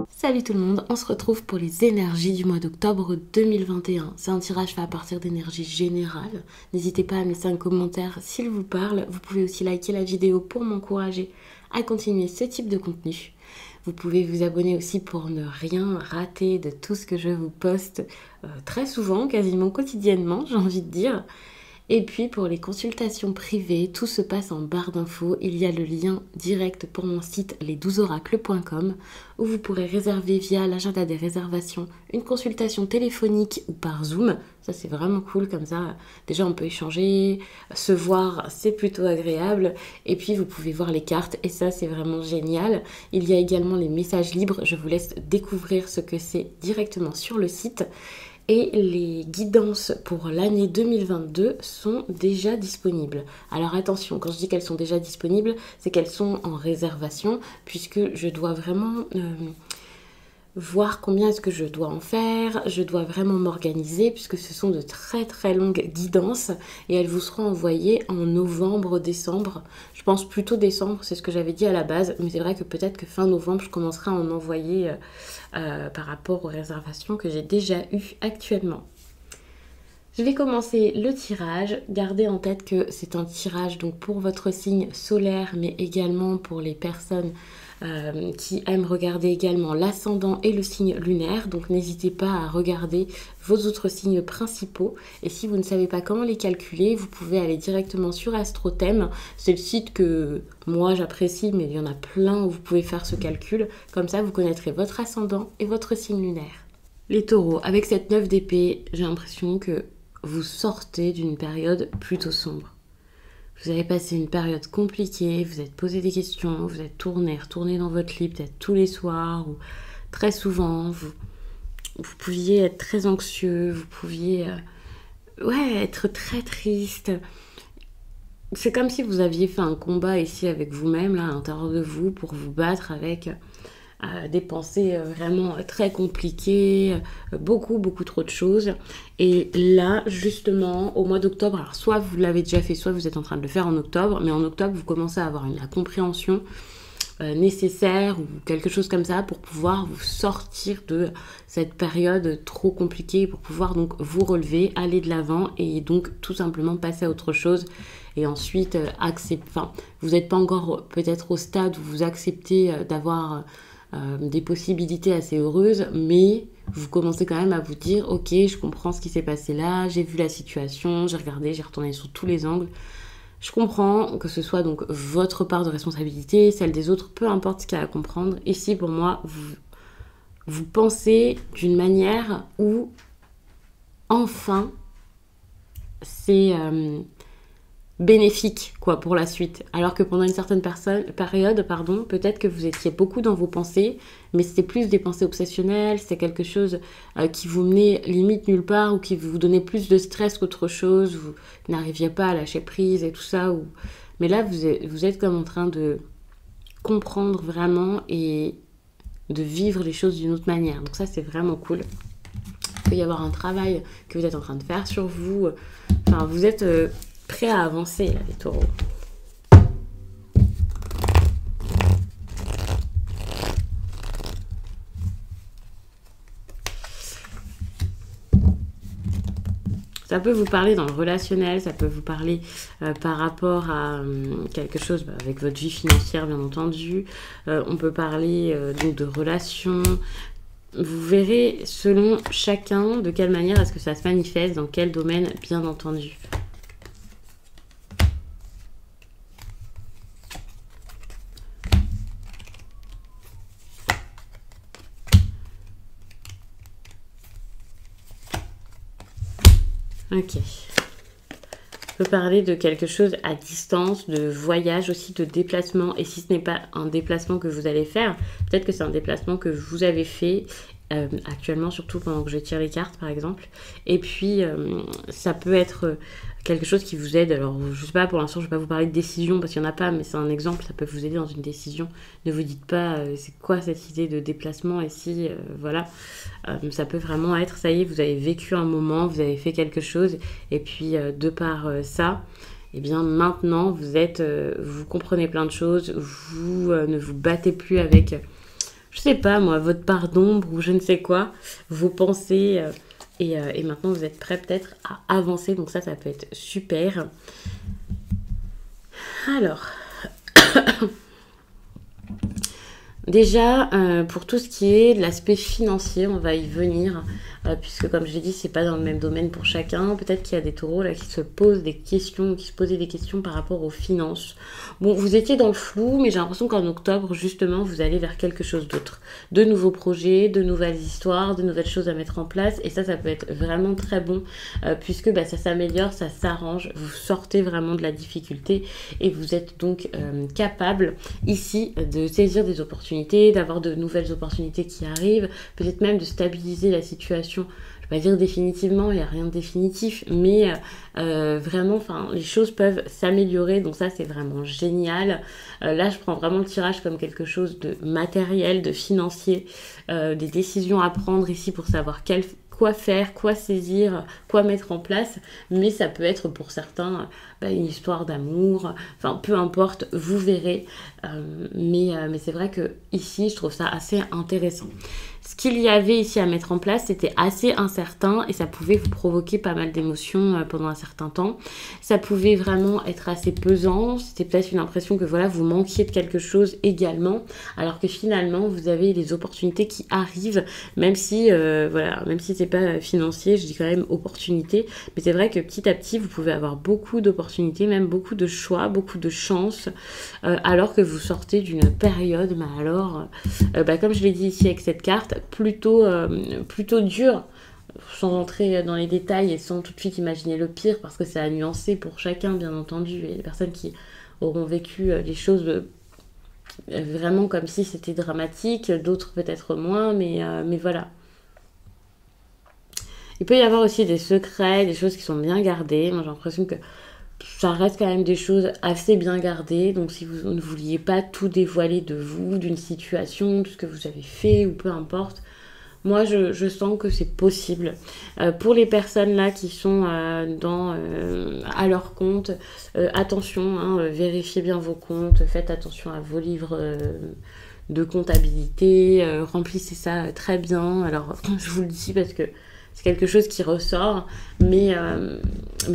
Salut tout le monde, on se retrouve pour les énergies du mois d'octobre 2021. C'est un tirage fait à partir d'énergie générale. N'hésitez pas à me laisser un commentaire s'il vous parle. Vous pouvez aussi liker la vidéo pour m'encourager à continuer ce type de contenu. Vous pouvez vous abonner aussi pour ne rien rater de tout ce que je vous poste très souvent, quasiment quotidiennement, j'ai envie de dire. Et puis pour les consultations privées, tout se passe en barre d'infos. Il y a le lien direct pour mon site les12oracles.com où vous pourrez réserver via l'agenda des réservations une consultation téléphonique ou par Zoom. Ça c'est vraiment cool comme ça. Déjà on peut échanger, se voir, c'est plutôt agréable. Et puis vous pouvez voir les cartes et ça c'est vraiment génial. Il y a également les messages libres. Je vous laisse découvrir ce que c'est directement sur le site. Et les guidances pour l'année 2022 sont déjà disponibles. Alors attention, quand je dis qu'elles sont déjà disponibles, c'est qu'elles sont en réservation puisque je dois vraiment voir combien est-ce que je dois en faire. Je dois vraiment m'organiser puisque ce sont de très très longues guidances et elles vous seront envoyées en novembre, décembre. Je pense plutôt décembre, c'est ce que j'avais dit à la base, mais c'est vrai que peut-être que fin novembre, je commencerai à en envoyer par rapport aux réservations que j'ai déjà eues actuellement. Je vais commencer le tirage. Gardez en tête que c'est un tirage donc pour votre signe solaire, mais également pour les personnes qui aiment regarder également l'ascendant et le signe lunaire. Donc n'hésitez pas à regarder vos autres signes principaux. Et si vous ne savez pas comment les calculer, vous pouvez aller directement sur AstroThème. C'est le site que moi j'apprécie, mais il y en a plein où vous pouvez faire ce calcul. Comme ça, vous connaîtrez votre ascendant et votre signe lunaire. Les taureaux, avec cette 9 d'épée, j'ai l'impression que vous sortez d'une période plutôt sombre. Vous avez passé une période compliquée, vous êtes posé des questions, vous êtes retourné dans votre lit peut-être tous les soirs ou très souvent. Vous pouviez être très anxieux, vous pouviez être très triste. C'est comme si vous aviez fait un combat ici avec vous-même, là, à l'intérieur de vous, pour vous battre avec des pensées vraiment très compliquées, beaucoup trop de choses. Et là, justement, au mois d'octobre, alors soit vous l'avez déjà fait, soit vous êtes en train de le faire en octobre, mais en octobre, vous commencez à avoir la compréhension nécessaire ou quelque chose comme ça pour pouvoir vous sortir de cette période trop compliquée, pour pouvoir donc vous relever, aller de l'avant et donc tout simplement passer à autre chose. Et ensuite, vous n'êtes pas encore peut-être au stade où vous acceptez d'avoir des possibilités assez heureuses, mais vous commencez quand même à vous dire ok, je comprends ce qui s'est passé là, j'ai vu la situation, j'ai regardé, j'ai retourné sur tous les angles, je comprends que ce soit donc votre part de responsabilité, celle des autres, peu importe ce qu'il y a à comprendre. Ici pour moi, vous pensez d'une manière où enfin c'est bénéfique quoi pour la suite, alors que pendant une certaine période, peut-être que vous étiez beaucoup dans vos pensées, mais c'était plus des pensées obsessionnelles, c'était quelque chose qui vous menait limite nulle part ou qui vous donnait plus de stress qu'autre chose, vous n'arriviez pas à lâcher prise et tout ça, mais là vous êtes comme en train de comprendre vraiment et de vivre les choses d'une autre manière, donc ça c'est vraiment cool. Il peut y avoir un travail que vous êtes en train de faire sur vous, enfin vous êtes prêt à avancer là, les taureaux. Ça peut vous parler dans le relationnel, ça peut vous parler par rapport à quelque chose avec votre vie financière bien entendu. On peut parler donc de relations. Vous verrez selon chacun de quelle manière est-ce que ça se manifeste, dans quel domaine bien entendu. Ok. On peut parler de quelque chose à distance, de voyage aussi, de déplacement. Et si ce n'est pas un déplacement que vous allez faire, peut-être que c'est un déplacement que vous avez fait actuellement, surtout pendant que je tire les cartes par exemple. Et puis ça peut être quelque chose qui vous aide. Alors je sais pas, pour l'instant je ne vais pas vous parler de décision parce qu'il n'y en a pas, mais c'est un exemple, ça peut vous aider dans une décision. Ne vous dites pas c'est quoi cette idée de déplacement ici, voilà. Ça peut vraiment être, ça y est, vous avez vécu un moment, vous avez fait quelque chose et puis de par ça, et bien maintenant vous comprenez plein de choses, vous ne vous battez plus avec, je sais pas moi, votre part d'ombre ou je ne sais quoi, vos pensées, et maintenant vous êtes prêt peut-être à avancer, donc ça peut être super. Alors, déjà, pour tout ce qui est de l'aspect financier, on va y venir, puisque comme je l'ai dit, c'est pas dans le même domaine pour chacun. Peut-être qu'il y a des taureaux là qui se posent des questions, qui se posaient des questions par rapport aux finances. Bon, vous étiez dans le flou, mais j'ai l'impression qu'en octobre, justement, vous allez vers quelque chose d'autre. De nouveaux projets, de nouvelles histoires, de nouvelles choses à mettre en place, et ça peut être vraiment très bon, puisque ça s'améliore, ça s'arrange, vous sortez vraiment de la difficulté, et vous êtes donc capable, ici, de saisir des opportunités, d'avoir de nouvelles opportunités qui arrivent, peut-être même de stabiliser la situation. Je vais pas dire définitivement, il n'y a rien de définitif, mais vraiment, les choses peuvent s'améliorer, donc ça c'est vraiment génial. Là je prends vraiment le tirage comme quelque chose de matériel, de financier, des décisions à prendre ici pour savoir quoi faire, quoi saisir, quoi mettre en place, mais ça peut être pour certains une histoire d'amour, peu importe, vous verrez, mais c'est vrai que ici je trouve ça assez intéressant. Ce qu'il y avait ici à mettre en place, c'était assez incertain et ça pouvait vous provoquer pas mal d'émotions pendant un certain temps. Ça pouvait vraiment être assez pesant, c'était peut-être une impression que vous manquiez de quelque chose également, alors que finalement vous avez les opportunités qui arrivent, même si c'est pas financier, je dis quand même opportunité, mais c'est vrai que petit à petit vous pouvez avoir beaucoup d'opportunités, même beaucoup de choix, beaucoup de chance, alors que vous sortez d'une période, comme je l'ai dit ici avec cette carte, plutôt dur, sans entrer dans les détails et sans tout de suite imaginer le pire, parce que c'est à nuancer pour chacun, bien entendu, et les personnes qui auront vécu les choses vraiment comme si c'était dramatique, d'autres peut-être moins, mais voilà. Il peut y avoir aussi des secrets, des choses qui sont bien gardées. Moi j'ai l'impression que ça reste quand même des choses assez bien gardées, donc si vous ne vouliez pas tout dévoiler de vous, d'une situation, de ce que vous avez fait ou peu importe, moi je sens que c'est possible. Pour les personnes là qui sont à leur compte, attention, vérifiez bien vos comptes, faites attention à vos livres de comptabilité, remplissez ça très bien. Alors je vous le dis parce que c'est quelque chose qui ressort, mais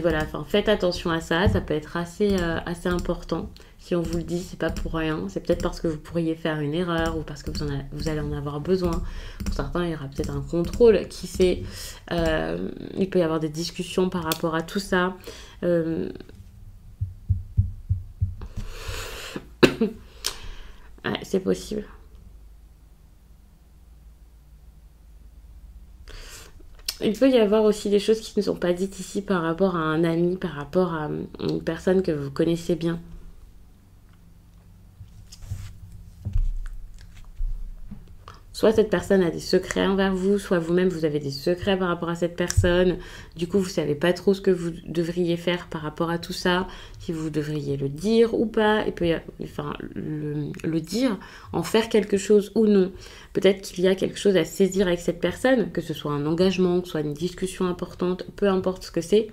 voilà, faites attention à ça, ça peut être assez important. Si on vous le dit, c'est pas pour rien, c'est peut-être parce que vous pourriez faire une erreur ou parce que vous allez en avoir besoin. Pour certains, il y aura peut-être un contrôle, qui sait. Il peut y avoir des discussions par rapport à tout ça. Ouais, c'est possible. Il peut y avoir aussi des choses qui ne sont pas dites ici par rapport à un ami, par rapport à une personne que vous connaissez bien. Soit cette personne a des secrets envers vous, soit vous-même vous avez des secrets par rapport à cette personne. Du coup, vous savez pas trop ce que vous devriez faire par rapport à tout ça. Si vous devriez le dire ou pas. Et puis, le dire, en faire quelque chose ou non. Peut-être qu'il y a quelque chose à saisir avec cette personne, que ce soit un engagement, que ce soit une discussion importante, peu importe ce que c'est.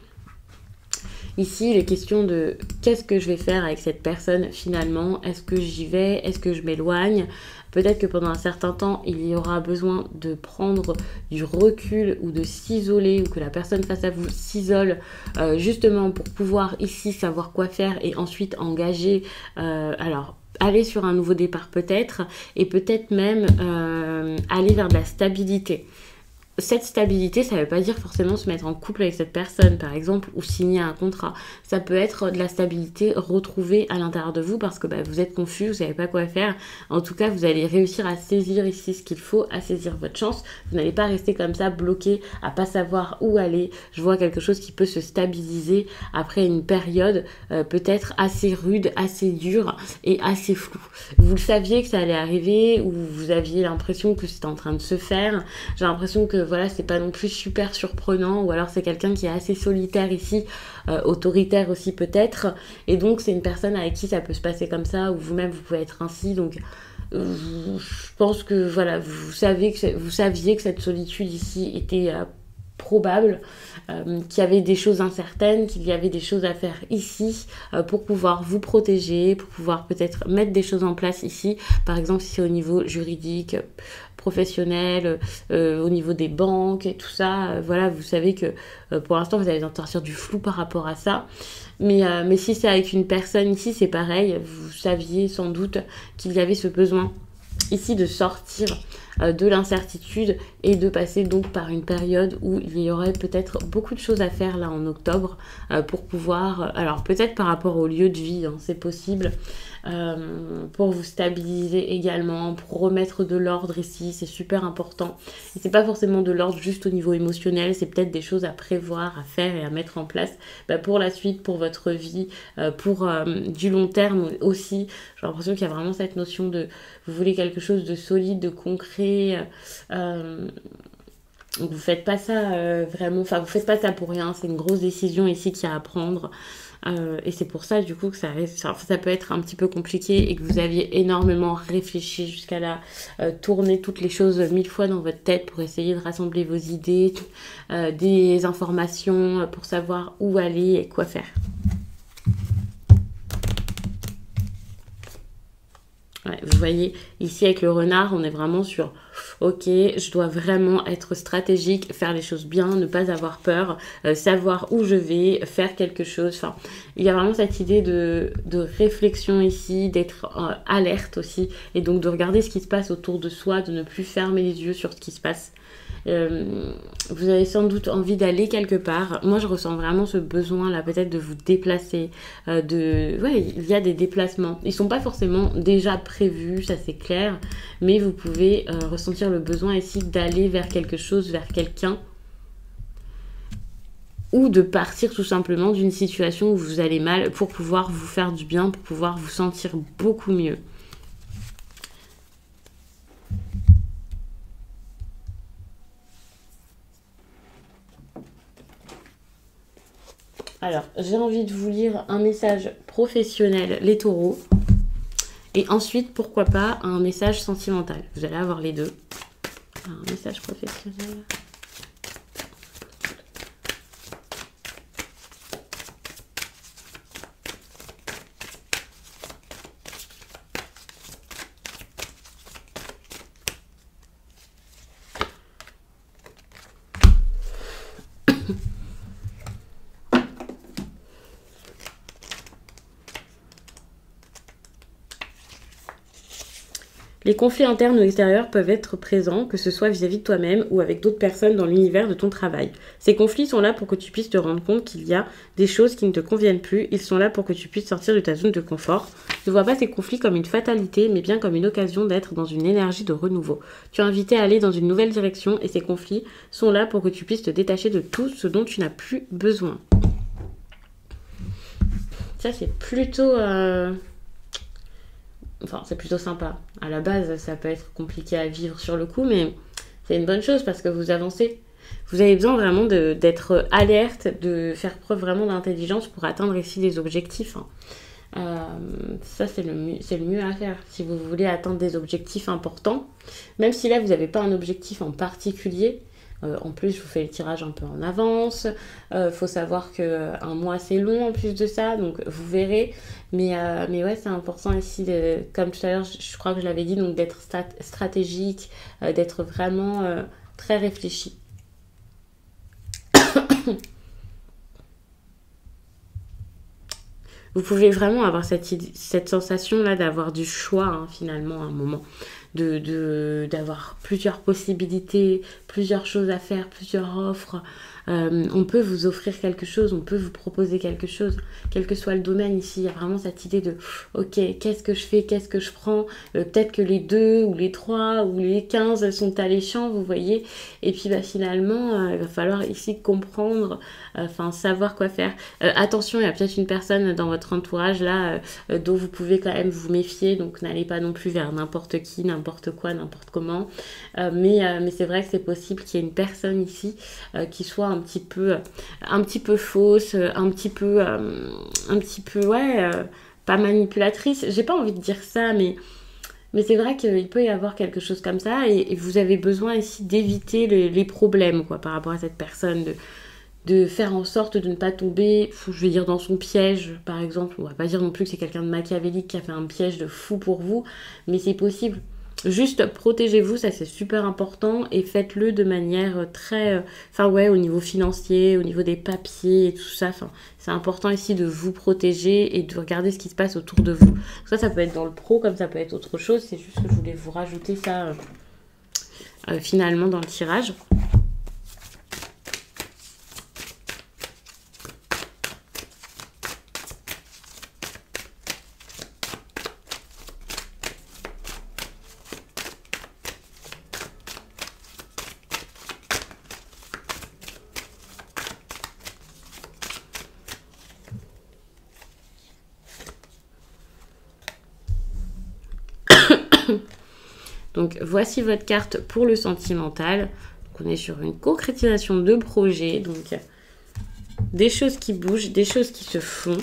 Ici, il est question de qu'est-ce que je vais faire avec cette personne finalement. Est-ce que j'y vais? Est-ce que je m'éloigne? Peut-être que pendant un certain temps, il y aura besoin de prendre du recul ou de s'isoler, ou que la personne face à vous s'isole, justement pour pouvoir ici savoir quoi faire et ensuite engager. Aller sur un nouveau départ peut-être, et peut-être même aller vers de la stabilité. Cette stabilité, ça ne veut pas dire forcément se mettre en couple avec cette personne, par exemple, ou signer un contrat. Ça peut être de la stabilité retrouvée à l'intérieur de vous parce que vous êtes confus, vous ne savez pas quoi faire. En tout cas, vous allez réussir à saisir ici ce qu'il faut, à saisir votre chance. Vous n'allez pas rester comme ça, bloqué, à pas savoir où aller. Je vois quelque chose qui peut se stabiliser après une période peut-être assez rude, assez dure et assez floue. Vous le saviez que ça allait arriver, ou vous aviez l'impression que c'était en train de se faire. J'ai l'impression que c'est pas non plus super surprenant, ou alors c'est quelqu'un qui est assez solitaire ici, autoritaire aussi peut-être, et donc c'est une personne avec qui ça peut se passer comme ça, ou vous-même vous pouvez être ainsi, donc je pense que vous saviez que cette solitude ici était probable, qu'il y avait des choses incertaines, qu'il y avait des choses à faire ici pour pouvoir vous protéger, pour pouvoir peut-être mettre des choses en place ici. Par exemple, si c'est au niveau juridique, professionnel, au niveau des banques et tout ça, voilà, vous savez que pour l'instant, vous allez sortir du flou par rapport à ça. Mais si c'est avec une personne ici, c'est pareil. Vous saviez sans doute qu'il y avait ce besoin ici de sortir de l'incertitude et de passer donc par une période où il y aurait peut-être beaucoup de choses à faire là en octobre pour pouvoir, alors peut-être par rapport au lieu de vie, hein, c'est possible, pour vous stabiliser également, pour remettre de l'ordre ici, c'est super important. Et c'est pas forcément de l'ordre juste au niveau émotionnel, c'est peut-être des choses à prévoir, à faire et à mettre en place pour la suite, pour votre vie, pour du long terme aussi. J'ai l'impression qu'il y a vraiment cette notion de vous voulez quelque chose de solide, de concret. Vous faites pas ça vraiment, enfin vous faites pas ça pour rien, c'est une grosse décision ici qu'il y a à prendre. Et c'est pour ça du coup que ça peut être un petit peu compliqué et que vous aviez énormément réfléchi jusqu'à là, tourner toutes les choses 1000 fois dans votre tête pour essayer de rassembler vos idées, des informations pour savoir où aller et quoi faire. Ouais, vous voyez, ici avec le renard, on est vraiment sur ok, je dois vraiment être stratégique, faire les choses bien, ne pas avoir peur, savoir où je vais, faire quelque chose. Enfin, il y a vraiment cette idée de réflexion ici, d'être alerte aussi, et donc de regarder ce qui se passe autour de soi, de ne plus fermer les yeux sur ce qui se passe. Vous avez sans doute envie d'aller quelque part. Moi, je ressens vraiment ce besoin là, peut-être de vous déplacer. Ouais, il y a des déplacements. Ils sont pas forcément déjà prévus, ça c'est clair, mais vous pouvez ressentir le besoin ici d'aller vers quelque chose, vers quelqu'un, ou de partir tout simplement d'une situation où vous allez mal pour pouvoir vous faire du bien, pour pouvoir vous sentir beaucoup mieux. Alors, j'ai envie de vous lire un message professionnel, les taureaux. Et ensuite, pourquoi pas, un message sentimental. Vous allez avoir les deux. Alors, un message professionnel. Les conflits internes ou extérieurs peuvent être présents, que ce soit vis-à-vis de toi-même ou avec d'autres personnes dans l'univers de ton travail. Ces conflits sont là pour que tu puisses te rendre compte qu'il y a des choses qui ne te conviennent plus. Ils sont là pour que tu puisses sortir de ta zone de confort. Ne vois pas ces conflits comme une fatalité, mais bien comme une occasion d'être dans une énergie de renouveau. Tu es invité à aller dans une nouvelle direction et ces conflits sont là pour que tu puisses te détacher de tout ce dont tu n'as plus besoin. Ça, c'est plutôt... Enfin, c'est plutôt sympa. À la base, ça peut être compliqué à vivre sur le coup, mais c'est une bonne chose parce que vous avancez. Vous avez besoin vraiment d'être alerte, de faire preuve vraiment d'intelligence pour atteindre ici des objectifs. Ça, c'est le mieux à faire. Si vous voulez atteindre des objectifs importants, même si là, vous n'avez pas un objectif en particulier, en plus, je vous fais le tirage un peu en avance. Faut savoir qu'un mois, c'est long en plus de ça, donc vous verrez. Mais ouais, c'est important ici, comme tout à l'heure, je crois que je l'avais dit, donc d'être stratégique, d'être vraiment très réfléchi. Vous pouvez vraiment avoir cette sensation-là d'avoir du choix, hein, finalement, à un moment. D'avoir plusieurs possibilités, plusieurs choses à faire, plusieurs offres. On peut vous offrir quelque chose, on peut vous proposer quelque chose, quel que soit le domaine ici. Il y a vraiment cette idée de ok, qu'est-ce que je fais, qu'est-ce que je prends, peut-être que les 2 ou les 3 ou les 15 sont alléchants, vous voyez. Et puis finalement, il va falloir ici comprendre, savoir quoi faire. Attention, il y a peut-être une personne dans votre entourage là dont vous pouvez quand même vous méfier, donc n'allez pas non plus vers n'importe qui, n'importe quoi, n'importe comment. Mais c'est vrai que c'est possible qu'il y ait une personne ici qui soit un petit peu fausse, un petit peu pas manipulatrice. J'ai pas envie de dire ça, mais Mais c'est vrai qu'il peut y avoir quelque chose comme ça et vous avez besoin ici d'éviter les problèmes quoi, par rapport à cette personne, de faire en sorte de ne pas tomber, je vais dire, dans son piège, par exemple. On va pas dire non plus que c'est quelqu'un de machiavélique qui a fait un piège de fou pour vous, mais c'est possible. Juste protégez-vous, ça c'est super important, et faites-le de manière très... Enfin ouais, au niveau financier, au niveau des papiers et tout ça, enfin, c'est important ici de vous protéger et de regarder ce qui se passe autour de vous. Ça peut être dans le pro comme ça peut être autre chose, c'est juste que je voulais vous rajouter ça finalement dans le tirage. Donc voici votre carte pour le sentimental. Donc, on est sur une concrétisation de projet. Donc des choses qui bougent, des choses qui se font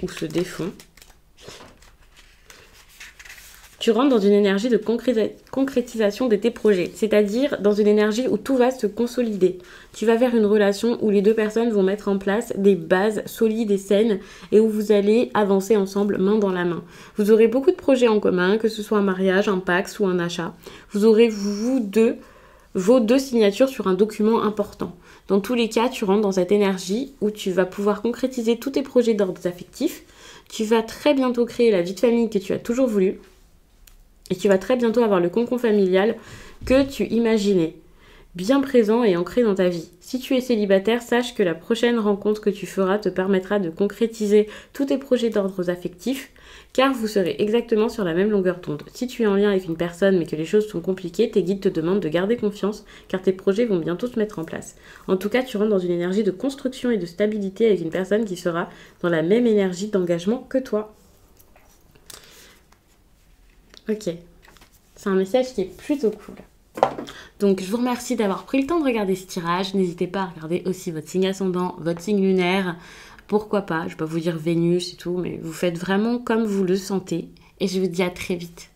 ou se défont. Tu rentres dans une énergie de concrétisation de tes projets, c'est-à-dire dans une énergie où tout va se consolider. Tu vas vers une relation où les deux personnes vont mettre en place des bases solides et saines et où vous allez avancer ensemble main dans la main. Vous aurez beaucoup de projets en commun, que ce soit un mariage, un pax ou un achat. Vous aurez vos deux signatures sur un document important. Dans tous les cas, tu rentres dans cette énergie où tu vas pouvoir concrétiser tous tes projets d'ordre affectif. Tu vas très bientôt créer la vie de famille que tu as toujours voulu. Et tu vas très bientôt avoir le cocon familial que tu imaginais, bien présent et ancré dans ta vie. Si tu es célibataire, sache que la prochaine rencontre que tu feras te permettra de concrétiser tous tes projets d'ordre affectif, car vous serez exactement sur la même longueur d'onde. Si tu es en lien avec une personne mais que les choses sont compliquées, tes guides te demandent de garder confiance, car tes projets vont bientôt se mettre en place. En tout cas, tu rentres dans une énergie de construction et de stabilité avec une personne qui sera dans la même énergie d'engagement que toi. Ok, c'est un message qui est plutôt cool. Donc je vous remercie d'avoir pris le temps de regarder ce tirage. N'hésitez pas à regarder aussi votre signe ascendant, votre signe lunaire. Pourquoi pas, je ne vais pas vous dire Vénus et tout, mais vous faites vraiment comme vous le sentez. Et je vous dis à très vite.